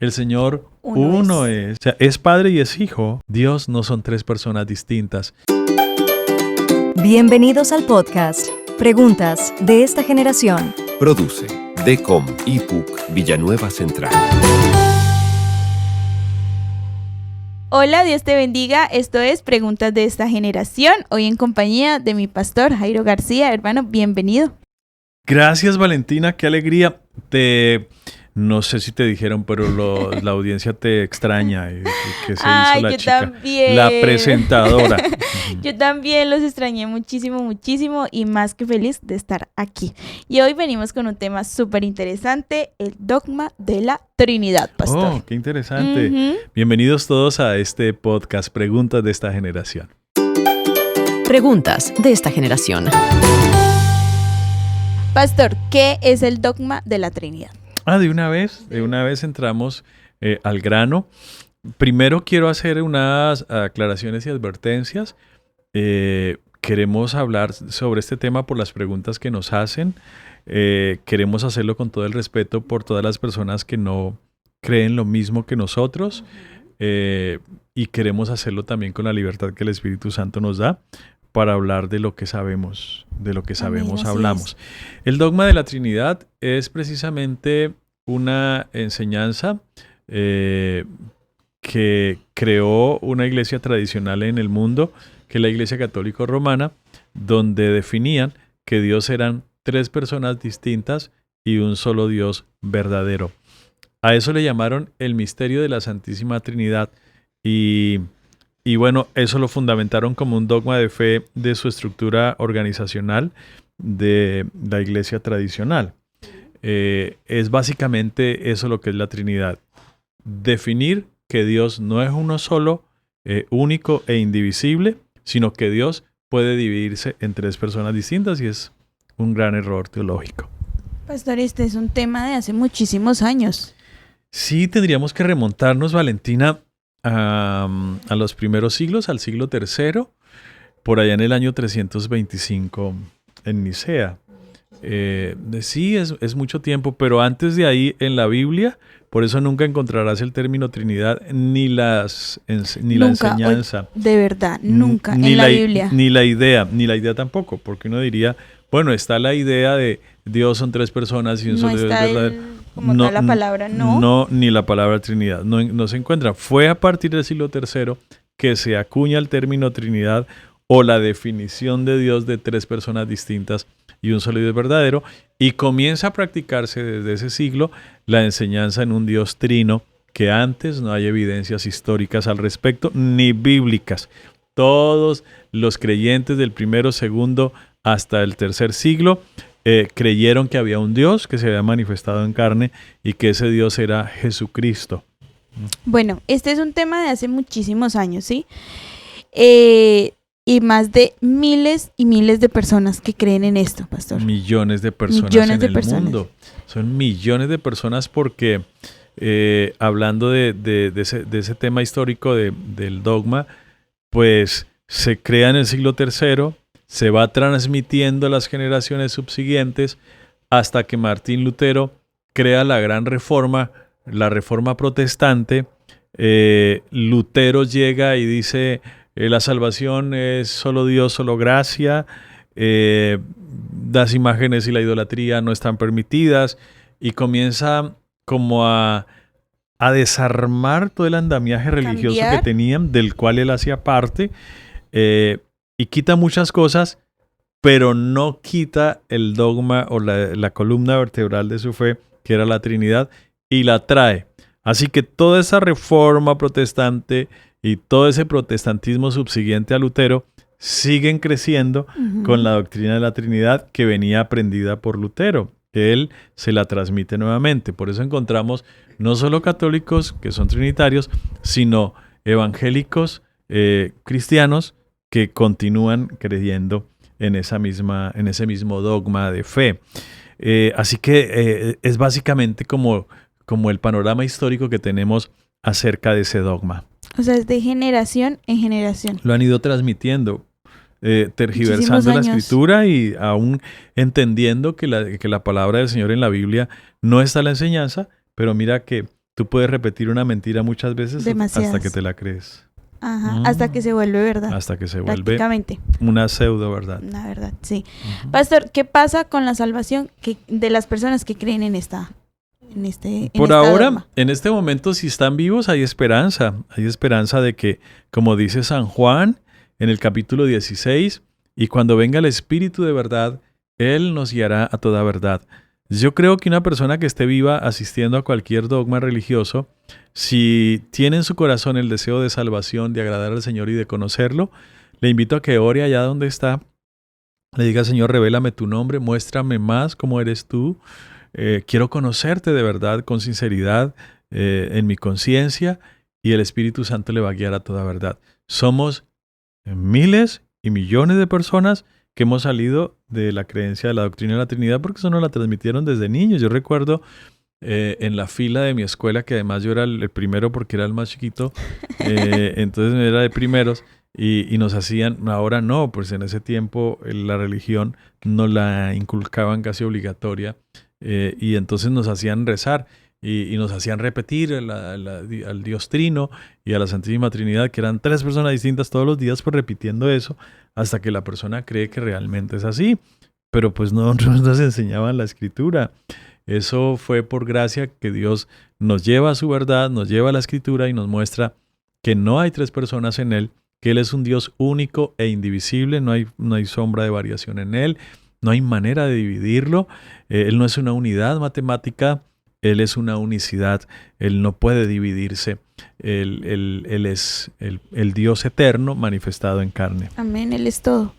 El Señor Uno uno es. O sea, es Padre y es Hijo. Dios no son tres personas distintas. Bienvenidos al podcast Preguntas de esta generación. Produce DECOM IPUC Villanueva Central. Hola, Dios te bendiga. Esto es Preguntas de esta generación. Hoy en compañía de mi pastor Jairo García. Hermano, bienvenido. Gracias, Valentina. Qué alegría. No sé si te dijeron, pero la audiencia te extraña. ¿Qué se hizo la yo chica? también. La presentadora. Yo también los extrañé muchísimo y más que feliz de estar aquí. Y hoy venimos con un tema súper interesante, el dogma de la Trinidad, pastor. Oh, qué interesante. Bienvenidos todos a este podcast, Preguntas de esta generación. Preguntas de esta generación. Pastor, ¿qué es el dogma de la Trinidad? De una vez entramos al grano. Primero quiero hacer unas aclaraciones y advertencias. Queremos hablar sobre este tema por las preguntas que nos hacen. Queremos hacerlo con todo el respeto por todas las personas que no creen lo mismo que nosotros. Y queremos hacerlo también con la libertad que el Espíritu Santo nos da para hablar de lo que sabemos, Amén, hablamos. El dogma de la Trinidad es precisamente una enseñanza que creó una iglesia tradicional en el mundo, que es la Iglesia Católica Romana, donde definían que Dios eran tres personas distintas y un solo Dios verdadero. A eso le llamaron el misterio de la Santísima Trinidad y bueno, eso lo fundamentaron como un dogma de fe de su estructura organizacional de la iglesia tradicional. Es básicamente eso lo que es la Trinidad. Definir que Dios no es uno solo, único e indivisible, sino que Dios puede dividirse en tres personas distintas y es un gran error teológico. Pastor, este es un tema de hace muchísimos años. Sí, tendríamos que remontarnos, Valentina, a los primeros siglos, al siglo III, por allá en el año 325 en Nicea. Sí, es mucho tiempo, pero antes de ahí en la Biblia, por eso nunca encontrarás el término Trinidad ni la enseñanza. De verdad, nunca en la Biblia. Ni la idea tampoco, porque uno diría, bueno, está la idea de Dios son tres personas y un solo Dios verdadero. Tal la palabra, no. No, ni la palabra Trinidad, no se encuentra. Fue a partir del siglo III que se acuña el término Trinidad o la definición de Dios de tres personas distintas y un solo Dios verdadero, y comienza a practicarse desde ese siglo la enseñanza en un Dios trino, que antes no hay evidencias históricas al respecto, ni bíblicas. Todos los creyentes del primero, segundo, hasta el tercer siglo creyeron que había un Dios que se había manifestado en carne y que ese Dios era Jesucristo. Bueno, este es un tema de hace muchísimos años, ¿sí? Y más de miles y miles de personas que creen en esto, pastor. Millones de personas en el mundo. Son millones de personas porque, hablando de ese tema histórico del dogma, pues se crea en el siglo III, se va transmitiendo a las generaciones subsiguientes hasta que Martín Lutero crea la gran reforma, la reforma protestante. Lutero llega y dice, la salvación es solo Dios, solo gracia, las imágenes y la idolatría no están permitidas, y comienza como a desarmar todo el andamiaje religioso que tenían, del cual él hacía parte, y quita muchas cosas, pero no quita el dogma o la columna vertebral de su fe, que era la Trinidad, y la trae. Así que toda esa reforma protestante y todo ese protestantismo subsiguiente a Lutero siguen creciendo con la doctrina de la Trinidad que venía aprendida por Lutero, que él se la transmite nuevamente. Por eso encontramos no solo católicos que son trinitarios, sino evangélicos cristianos que continúan creyendo en ese mismo dogma de fe. Así que es básicamente como el panorama histórico que tenemos acerca de ese dogma. O sea, es de generación en generación. Lo han ido transmitiendo, tergiversando la escritura y aún entendiendo que la palabra del Señor en la Biblia no está la enseñanza, pero mira que tú puedes repetir una mentira muchas veces hasta que te la crees. Ajá, hasta que se vuelve verdad. Hasta que se vuelve una pseudo verdad. Una verdad, sí. Pastor, ¿qué pasa con la salvación de las personas que creen en esta? Por ahora, en este momento, si están vivos, hay esperanza. Hay esperanza de que, como dice San Juan en el capítulo 16, y cuando venga el Espíritu de verdad, Él nos guiará a toda verdad. Yo creo que una persona que esté viva asistiendo a cualquier dogma religioso, si tiene en su corazón el deseo de salvación, de agradar al Señor y de conocerlo, le invito a que ore allá donde está. Le diga, Señor, revélame tu nombre, muéstrame más cómo eres tú. Quiero conocerte de verdad, con sinceridad, en mi conciencia, y el Espíritu Santo le va a guiar a toda verdad. Somos miles y millones de personas que hemos salido de la creencia de la doctrina de la Trinidad porque eso nos la transmitieron desde niños. Yo recuerdo en la fila de mi escuela, que además yo era el primero porque era el más chiquito, entonces era de primeros, y nos hacían, ahora no, pues en ese tiempo la religión nos la inculcaban casi obligatoria, y entonces nos hacían rezar y nos hacían repetir al Dios Trino y a la Santísima Trinidad, que eran 3 personas distintas todos los días, pues repitiendo eso hasta que la persona cree que realmente es así. Pero pues no nos enseñaban la Escritura. Eso fue por gracia que Dios nos lleva a su verdad, nos lleva a la Escritura y nos muestra que no hay 3 personas en Él, que Él es un Dios único e indivisible, no hay sombra de variación en Él, no hay manera de dividirlo. Él no es una unidad matemática, Él es una unicidad, Él no puede dividirse. Él es el Dios eterno manifestado en carne. Amén, Él es todo.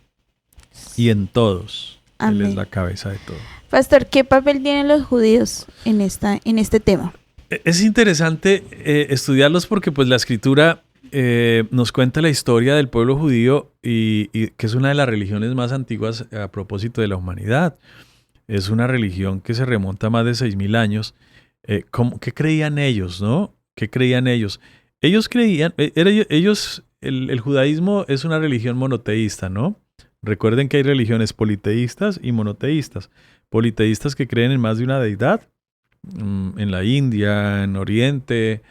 Y en todos. Amén. Él es la cabeza de todo. Pastor, ¿qué papel tienen los judíos en este tema? Es interesante estudiarlos porque pues la Escritura nos cuenta la historia del pueblo judío y que es una de las religiones más antiguas a propósito de la humanidad. Es una religión que se remonta a más de 6.000 años. ¿Qué creían ellos, no? ¿Qué creían ellos? Ellos creían, el judaísmo es una religión monoteísta, ¿no? Recuerden que hay religiones politeístas y monoteístas. Politeístas que creen en más de una deidad. En la India, en Oriente,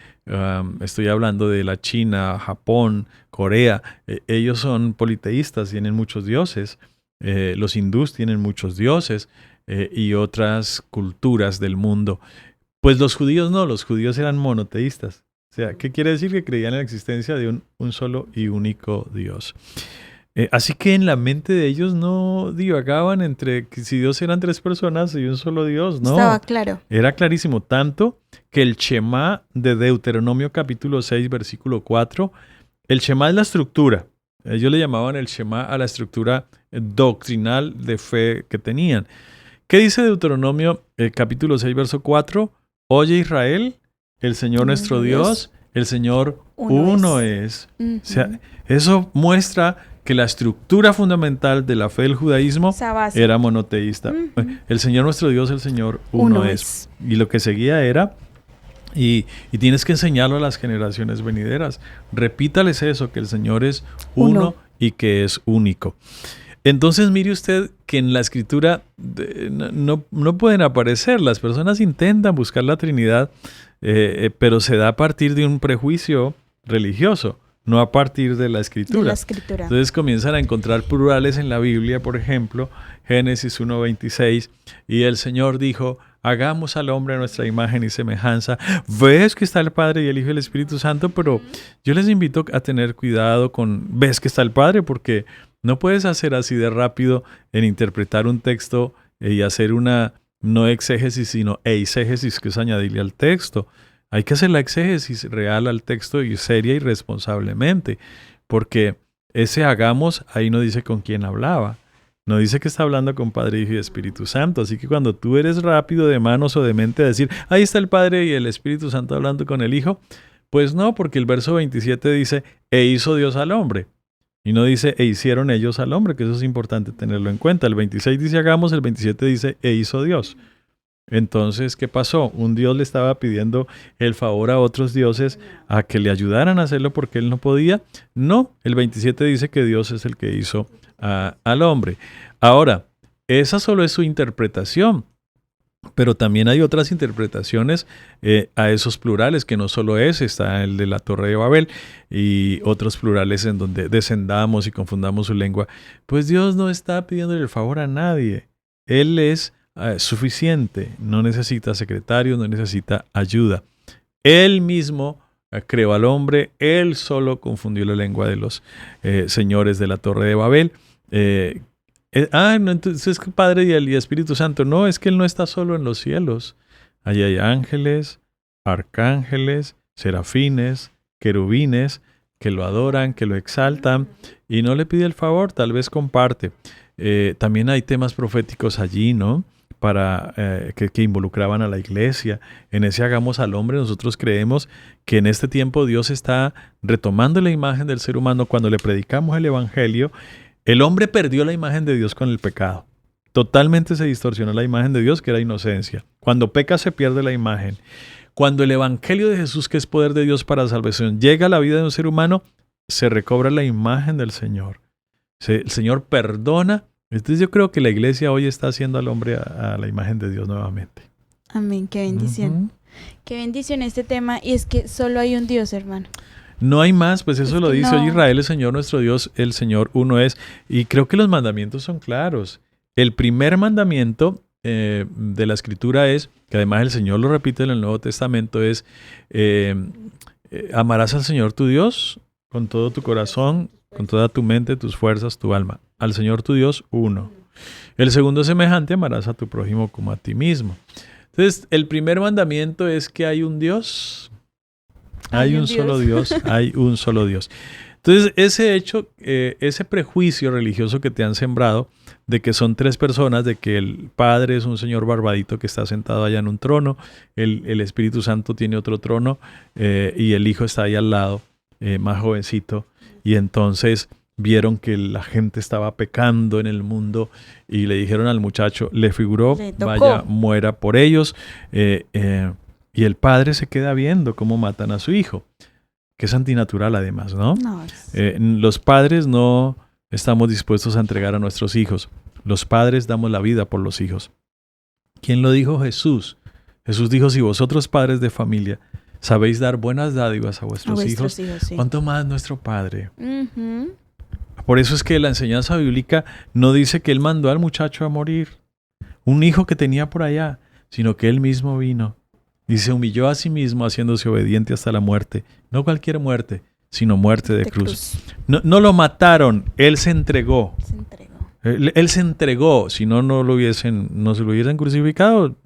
estoy hablando de la China, Japón, Corea. Ellos son politeístas, tienen muchos dioses. Los hindús tienen muchos dioses y otras culturas del mundo. Pues los judíos no, los judíos eran monoteístas. O sea, ¿qué quiere decir? Que creían en la existencia de un solo y único Dios. Así que en la mente de ellos no divagaban entre que si Dios eran 3 personas y un solo Dios, no. Estaba claro. Era clarísimo, tanto que el Shema de Deuteronomio capítulo 6, versículo 4, el Shema es la estructura. Ellos le llamaban el Shema a la estructura doctrinal de fe que tenían. ¿Qué dice Deuteronomio capítulo 6, verso 4? Oye Israel, el Señor nuestro Dios, el Señor uno es. Uh-huh. O sea, eso muestra que la estructura fundamental de la fe del judaísmo era monoteísta. Uh-huh. El Señor nuestro Dios, el Señor uno es. Y lo que seguía era, y tienes que enseñarlo a las generaciones venideras, repítales eso, que el Señor es uno y que es único. Entonces mire usted que en la Escritura no pueden aparecer. Las personas intentan buscar la Trinidad, pero se da a partir de un prejuicio religioso, no a partir de la Escritura. Entonces comienzan a encontrar plurales en la Biblia, por ejemplo, Génesis 1:26, y el Señor dijo, hagamos al hombre a nuestra imagen y semejanza. Ves que está el Padre y el Hijo y el Espíritu Santo, pero yo les invito a tener cuidado con, ves que está el Padre, porque no puedes hacer así de rápido en interpretar un texto y hacer una, no exégesis, sino eisegesis, que es añadirle al texto. Hay que hacer la exégesis real al texto y seria y responsablemente, porque ese hagamos ahí no dice con quién hablaba, no dice que está hablando con Padre, Hijo y Espíritu Santo. Así que cuando tú eres rápido de manos o de mente a decir, ahí está el Padre y el Espíritu Santo hablando con el Hijo, pues no, porque el verso 27 dice, e hizo Dios al hombre. Y no dice, e hicieron ellos al hombre, que eso es importante tenerlo en cuenta. El 26 dice hagamos, el 27 dice, e hizo Dios. Entonces, ¿qué pasó? Un Dios le estaba pidiendo el favor a otros dioses a que le ayudaran a hacerlo porque él no podía. No, el 27 dice que Dios es el que hizo al hombre. Ahora, esa solo es su interpretación. Pero también hay otras interpretaciones a esos plurales, que no solo está el de la Torre de Babel y otros plurales en donde descendamos y confundamos su lengua. Pues Dios no está pidiéndole el favor a nadie. Él es suficiente, no necesita secretarios, no necesita ayuda. Él mismo creó al hombre, él solo confundió la lengua de los señores de la Torre de Babel. No, entonces es que Padre y Espíritu Santo. No, es que Él no está solo en los cielos. Allí hay ángeles, arcángeles, serafines, querubines, que lo adoran, que lo exaltan, y no le pide el favor, tal vez comparte. También hay temas proféticos allí, ¿no? Que involucraban a la iglesia. En ese Hagamos al Hombre, nosotros creemos que en este tiempo Dios está retomando la imagen del ser humano cuando le predicamos el Evangelio. El hombre perdió la imagen de Dios con el pecado. Totalmente se distorsionó la imagen de Dios, que era inocencia. Cuando peca se pierde la imagen. Cuando el Evangelio de Jesús, que es poder de Dios para salvación, llega a la vida de un ser humano, se recobra la imagen del Señor. El Señor perdona. Entonces yo creo que la iglesia hoy está haciendo al hombre a la imagen de Dios nuevamente. Amén, qué bendición. Qué bendición este tema. Y es que solo hay un Dios, hermano. No hay más, pues eso lo dice hoy Israel, el Señor nuestro Dios, el Señor uno es. Y creo que los mandamientos son claros. El primer mandamiento de la Escritura es, que además el Señor lo repite en el Nuevo Testamento, es amarás al Señor tu Dios con todo tu corazón, con toda tu mente, tus fuerzas, tu alma. Al Señor tu Dios, uno. El segundo es semejante, amarás a tu prójimo como a ti mismo. Entonces, el primer mandamiento es que hay un Dios. Hay un solo Dios, hay un solo Dios. Entonces, ese hecho, ese prejuicio religioso que te han sembrado de que son tres personas, de que el Padre es un señor barbadito que está sentado allá en un trono, el Espíritu Santo tiene otro trono y el Hijo está ahí al lado, más jovencito, y entonces vieron que la gente estaba pecando en el mundo y le dijeron al muchacho, le figuró, vaya, muera por ellos, y el padre se queda viendo cómo matan a su hijo, que es antinatural además, ¿no? Los padres no estamos dispuestos a entregar a nuestros hijos. Los padres damos la vida por los hijos. ¿Quién lo dijo? Jesús. Jesús dijo, si vosotros padres de familia sabéis dar buenas dádivas a vuestros hijos, sí. ¿Cuánto más nuestro Padre? Por eso es que la enseñanza bíblica no dice que Él mandó al muchacho a morir, un hijo que tenía por allá, sino que Él mismo vino y se humilló a sí mismo haciéndose obediente hasta la muerte. No cualquier muerte, sino muerte de cruz. No lo mataron, Él se entregó. Él se entregó, si no, no se lo hubiesen crucificado.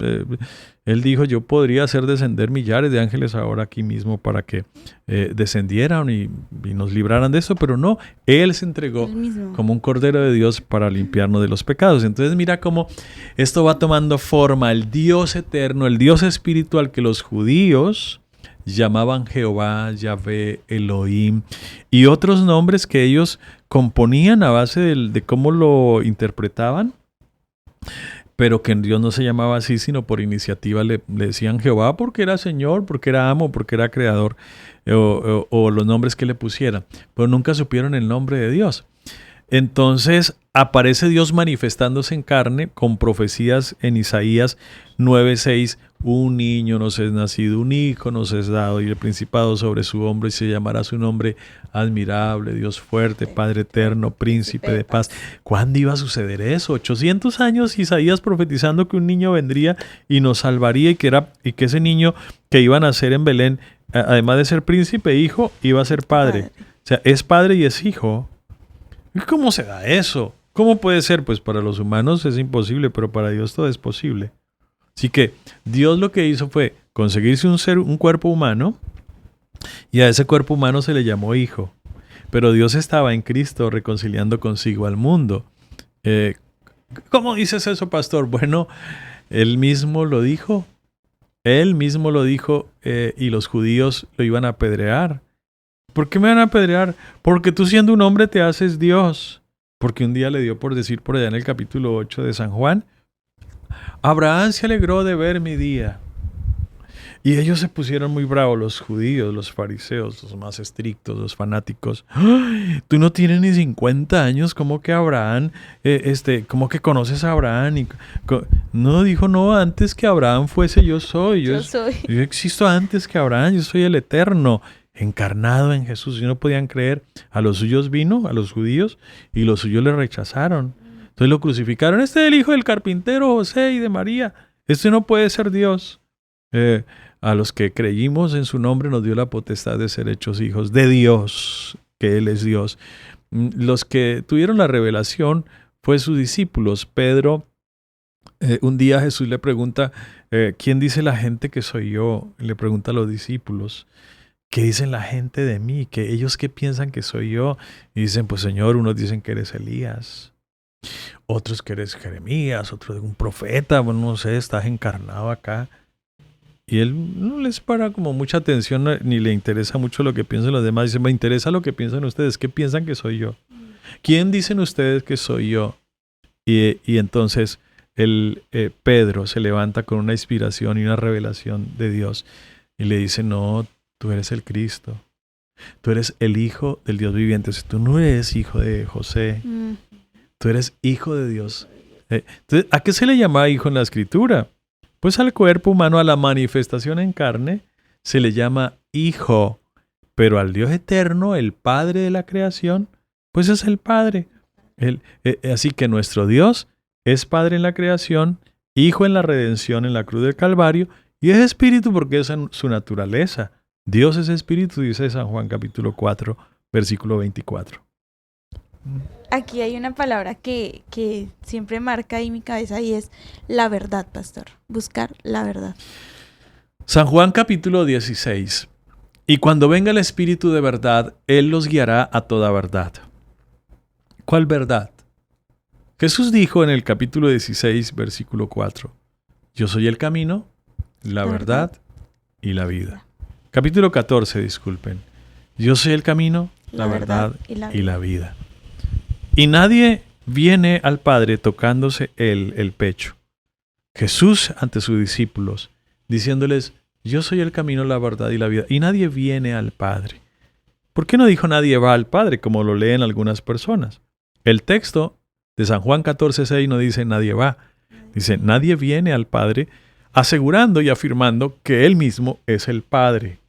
Él dijo, yo podría hacer descender millares de ángeles ahora aquí mismo para que descendieran y nos libraran de eso, pero no, Él se entregó como un cordero de Dios para limpiarnos de los pecados. Entonces mira cómo esto va tomando forma, el Dios eterno, el Dios espiritual que los judíos llamaban Jehová, Yahvé, Elohim y otros nombres que ellos componían a base de cómo lo interpretaban, pero que en Dios no se llamaba así, sino por iniciativa le decían Jehová porque era Señor, porque era amo, porque era creador, o los nombres que le pusieran, pero nunca supieron el nombre de Dios. Entonces aparece Dios manifestándose en carne con profecías en Isaías 9:6. Un niño nos es nacido, un hijo nos es dado, y el principado sobre su hombro, y se llamará su nombre admirable, Dios fuerte, Padre eterno, príncipe de paz. ¿Cuándo iba a suceder eso? 800 años Isaías profetizando que un niño vendría y nos salvaría, y que ese niño que iba a nacer en Belén, además de ser príncipe, hijo, iba a ser padre. O sea, es padre y es hijo. ¿Cómo se da eso? ¿Cómo puede ser? Pues para los humanos es imposible, pero para Dios todo es posible. Así que Dios lo que hizo fue conseguirse un cuerpo humano, y a ese cuerpo humano se le llamó hijo. Pero Dios estaba en Cristo reconciliando consigo al mundo. ¿Cómo dices eso, pastor? Bueno, Él mismo lo dijo. Él mismo lo dijo y los judíos lo iban a apedrear. ¿Por qué me van a apedrear? Porque tú siendo un hombre te haces Dios. Porque un día le dio por decir por allá en el capítulo 8 de San Juan, Abraham se alegró de ver mi día. Y ellos se pusieron muy bravos, los judíos, los fariseos, los más estrictos, los fanáticos. ¡Ay! Tú no tienes ni 50 años, ¿cómo que Abraham, cómo que conoces a Abraham? No, dijo, no, antes que Abraham fuese yo soy. Yo existo antes que Abraham, yo soy el Eterno, encarnado en Jesús. Y no podían creer. A los suyos vino, a los judíos, y los suyos le rechazaron. Entonces lo crucificaron. Este es el hijo del carpintero José y de María. Este no puede ser Dios. A los que creímos en su nombre nos dio la potestad de ser hechos hijos de Dios, que Él es Dios. Los que tuvieron la revelación fue sus discípulos. Pedro, un día Jesús le pregunta, ¿quién dice la gente que soy yo? Le pregunta a los discípulos, ¿qué dicen la gente de mí? ¿Ellos qué piensan que soy yo? Y dicen, pues Señor, unos dicen que eres Elías, otros que eres Jeremías, otros un profeta, bueno, no sé, estás encarnado acá. Y él no les para como mucha atención ni le interesa mucho lo que piensan los demás. Dice, me interesa lo que piensan ustedes. ¿Qué piensan que soy yo? ¿Quién dicen ustedes que soy yo? Y entonces Pedro se levanta con una inspiración y una revelación de Dios y le dice, no, tú eres el Cristo. Tú eres el Hijo del Dios viviente. O sea, tú no eres hijo de José. Tú eres hijo de Dios. Entonces, ¿a qué se le llama hijo en la Escritura? Pues al cuerpo humano, a la manifestación en carne, se le llama hijo, pero al Dios eterno, el Padre de la creación, pues es el Padre. Así que nuestro Dios es Padre en la creación, Hijo en la redención en la cruz del Calvario, y es Espíritu porque es su naturaleza. Dios es Espíritu, dice San Juan capítulo 4, versículo 24. Aquí hay una palabra que siempre marca ahí mi cabeza y es la verdad, pastor. Buscar la verdad. San Juan capítulo 16. Y cuando venga el Espíritu de verdad, Él los guiará a toda verdad. ¿Cuál verdad? Jesús dijo en el capítulo 16, versículo 4, yo soy el camino, la verdad y la vida. Capítulo 14, disculpen. Yo soy el camino, la verdad y la vida. Y nadie viene al Padre tocándose el pecho. Jesús ante sus discípulos, diciéndoles, yo soy el camino, la verdad y la vida. Y nadie viene al Padre. ¿Por qué no dijo nadie va al Padre, como lo leen algunas personas? El texto de San Juan 14:6 no dice nadie va. Dice, nadie viene al Padre, asegurando y afirmando que Él mismo es el Padre.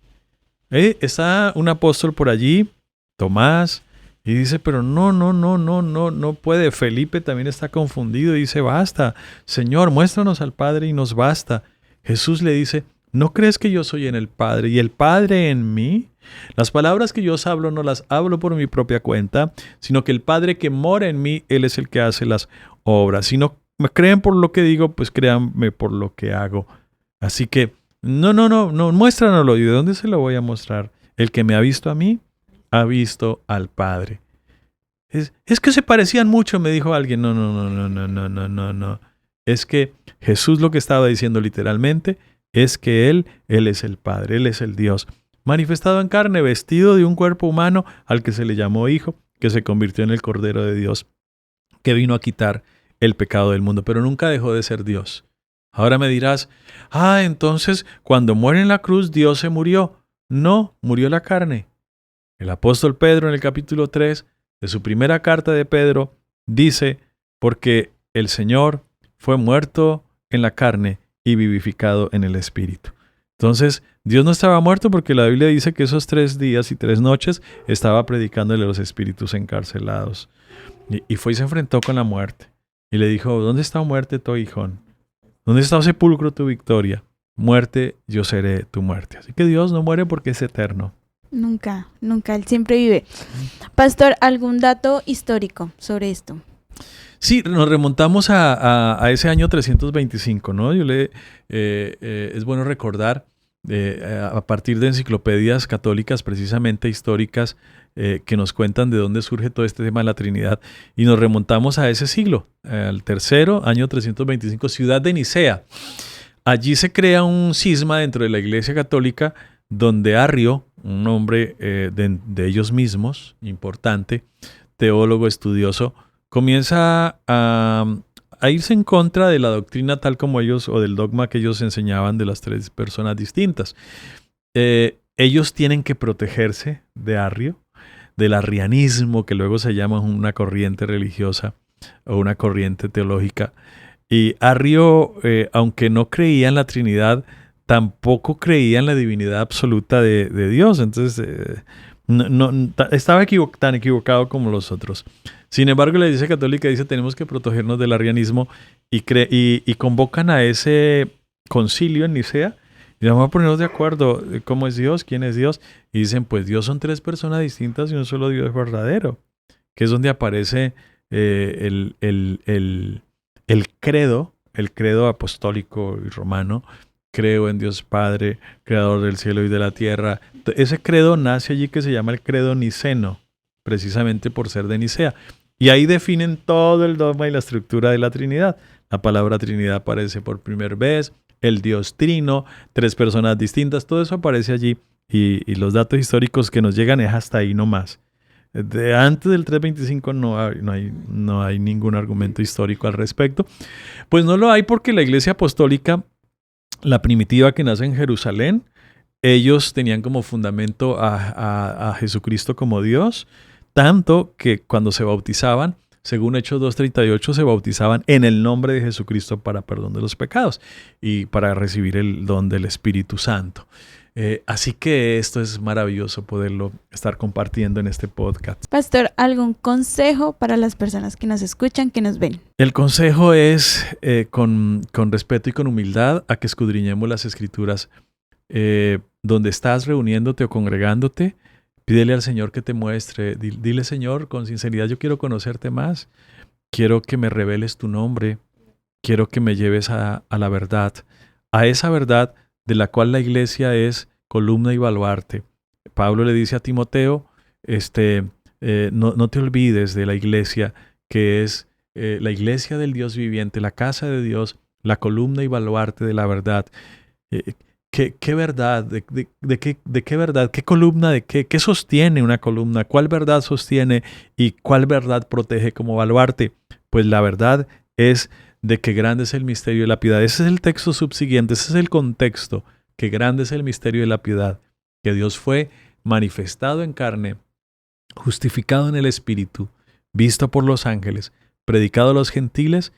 Está un apóstol por allí, Tomás, y dice, pero no puede. Felipe también está confundido y dice, basta, Señor, muéstranos al Padre y nos basta. Jesús le dice, ¿no crees que yo soy en el Padre y el Padre en mí? Las palabras que yo os hablo no las hablo por mi propia cuenta, sino que el Padre que mora en mí, Él es el que hace las obras. Si no me creen por lo que digo, pues créanme por lo que hago. Así que, no, muéstranoslo. ¿Y de dónde se lo voy a mostrar? El que me ha visto a mí, ha visto al Padre. Es que se parecían mucho, me dijo alguien. No. Es que Jesús lo que estaba diciendo literalmente es que Él es el Padre, Él es el Dios, manifestado en carne, vestido de un cuerpo humano al que se le llamó Hijo, que se convirtió en el Cordero de Dios, que vino a quitar el pecado del mundo, pero nunca dejó de ser Dios. Ahora me dirás, entonces cuando muere en la cruz Dios se murió. No, murió la carne. El apóstol Pedro en el capítulo 3 de su primera carta de Pedro dice, porque el Señor fue muerto en la carne y vivificado en el Espíritu. Entonces, Dios no estaba muerto porque la Biblia dice que esos 3 días y 3 noches estaba predicándole a los espíritus encarcelados. Y fue y se enfrentó con la muerte. Y le dijo, ¿dónde está muerte tu aguijón? ¿Dónde está sepulcro tu victoria? Muerte, yo seré tu muerte. Así que Dios no muere porque es eterno. Nunca, Él siempre vive. Pastor, ¿algún dato histórico sobre esto? Sí, nos remontamos a ese año 325, ¿no? Es bueno recordar, a partir de enciclopedias católicas precisamente históricas, que nos cuentan de dónde surge todo este tema de la Trinidad, y nos remontamos a ese siglo, al tercero, año 325, ciudad de Nicea. Allí se crea un cisma dentro de la Iglesia Católica, donde Arrio, un hombre de ellos mismos, importante, teólogo, estudioso, comienza a a irse en contra de la doctrina tal como ellos, o del dogma que ellos enseñaban de las 3 personas distintas. Ellos tienen que protegerse de Arrio, del arrianismo, que luego se llama una corriente religiosa o una corriente teológica. Y Arrio, aunque no creía en la Trinidad, tampoco creía en la divinidad absoluta de Dios. Entonces, estaba tan equivocado como los otros. Sin embargo, la Iglesia Católica dice tenemos que protegernos del arrianismo y convocan a ese concilio en Nicea y vamos a ponernos de acuerdo cómo es Dios, quién es Dios. Y dicen, pues Dios son 3 personas distintas y un solo Dios verdadero, que es donde aparece el credo apostólico y romano. Creo en Dios Padre, creador del cielo y de la tierra. Ese credo nace allí, que se llama el credo niceno, precisamente por ser de Nicea. Y ahí definen todo el dogma y la estructura de la Trinidad. La palabra Trinidad aparece por primera vez, el Dios Trino, 3 personas distintas, todo eso aparece allí. Y los datos históricos que nos llegan es hasta ahí nomás. Antes del 325 no hay ningún argumento histórico al respecto. Pues no lo hay porque la Iglesia Apostólica, la primitiva que nace en Jerusalén, ellos tenían como fundamento a Jesucristo como Dios, tanto que cuando se bautizaban, según Hechos 2:38, se bautizaban en el nombre de Jesucristo para perdón de los pecados y para recibir el don del Espíritu Santo. Así que esto es maravilloso poderlo estar compartiendo en este podcast. Pastor, ¿algún consejo para las personas que nos escuchan, que nos ven? El consejo es, con respeto y con humildad, a que escudriñemos las Escrituras. Donde estás reuniéndote o congregándote, pídele al Señor que te muestre. Dile, Señor, con sinceridad, yo quiero conocerte más. Quiero que me reveles tu nombre. Quiero que me lleves a la verdad. A esa verdad de la cual la iglesia es columna y baluarte. Pablo le dice a Timoteo, no te olvides de la iglesia, que es la iglesia del Dios viviente, la casa de Dios, la columna y baluarte de la verdad. ¿Qué verdad? ¿De qué verdad? ¿Qué columna? ¿De qué sostiene una columna? ¿Cuál verdad sostiene y cuál verdad protege como baluarte? Pues la verdad es de que grande es el misterio de la piedad. Ese es el texto subsiguiente, ese es el contexto, que grande es el misterio de la piedad, que Dios fue manifestado en carne, justificado en el Espíritu, visto por los ángeles, predicado a los gentiles,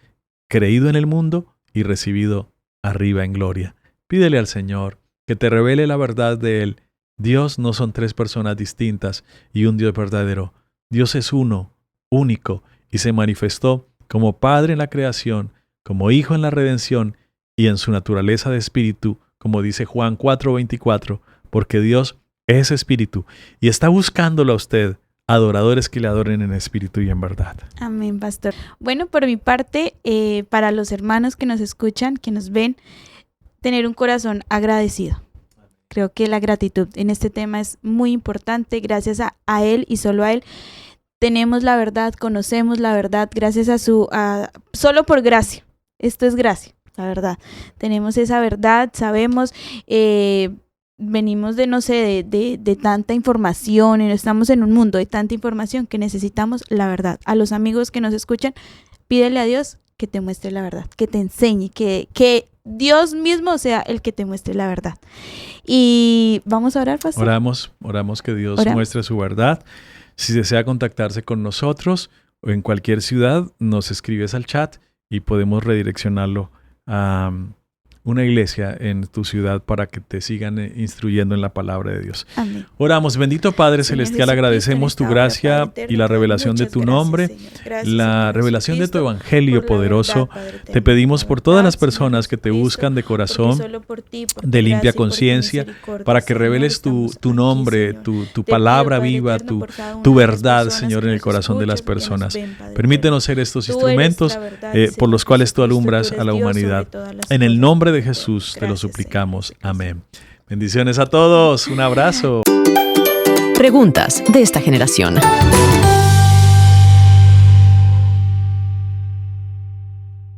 creído en el mundo y recibido arriba en gloria. Pídele al Señor que te revele la verdad de Él. Dios no son 3 personas distintas y un Dios verdadero. Dios es uno, único, y se manifestó como Padre en la creación, como Hijo en la redención y en su naturaleza de Espíritu, como dice Juan 4:24, porque Dios es Espíritu y está buscándolo a usted, adoradores que le adoren en espíritu y en verdad. Amén, pastor. Bueno, por mi parte, para los hermanos que nos escuchan, que nos ven, tener un corazón agradecido. Creo que la gratitud en este tema es muy importante. Gracias a Él y solo a Él tenemos la verdad, conocemos la verdad, gracias solo por gracia. Esto es gracia, la verdad. Tenemos esa verdad, sabemos, venimos de tanta información, y estamos en un mundo de tanta información que necesitamos la verdad. A los amigos que nos escuchan, pídele a Dios que te muestre la verdad, que te enseñe, que Dios mismo sea el que te muestre la verdad. Y vamos a orar, pastor. Oramos que Dios muestre su verdad. Si desea contactarse con nosotros o en cualquier ciudad, nos escribes al chat y podemos redireccionarlo a una iglesia en tu ciudad para que te sigan instruyendo en la palabra de Dios. Amén. Oramos, bendito Padre Celestial, agradecemos tu gracia y la revelación de tu nombre, la revelación de tu evangelio poderoso. Te pedimos por todas las personas que te buscan de corazón, de limpia conciencia, para que reveles tu nombre, tu palabra viva, tu verdad, Señor, en el corazón de las personas. Permítenos ser estos instrumentos por los cuales tú alumbras a la humanidad. En el nombre de Jesús te lo suplicamos. Amén. Bendiciones a todos. Un abrazo. Preguntas de esta generación.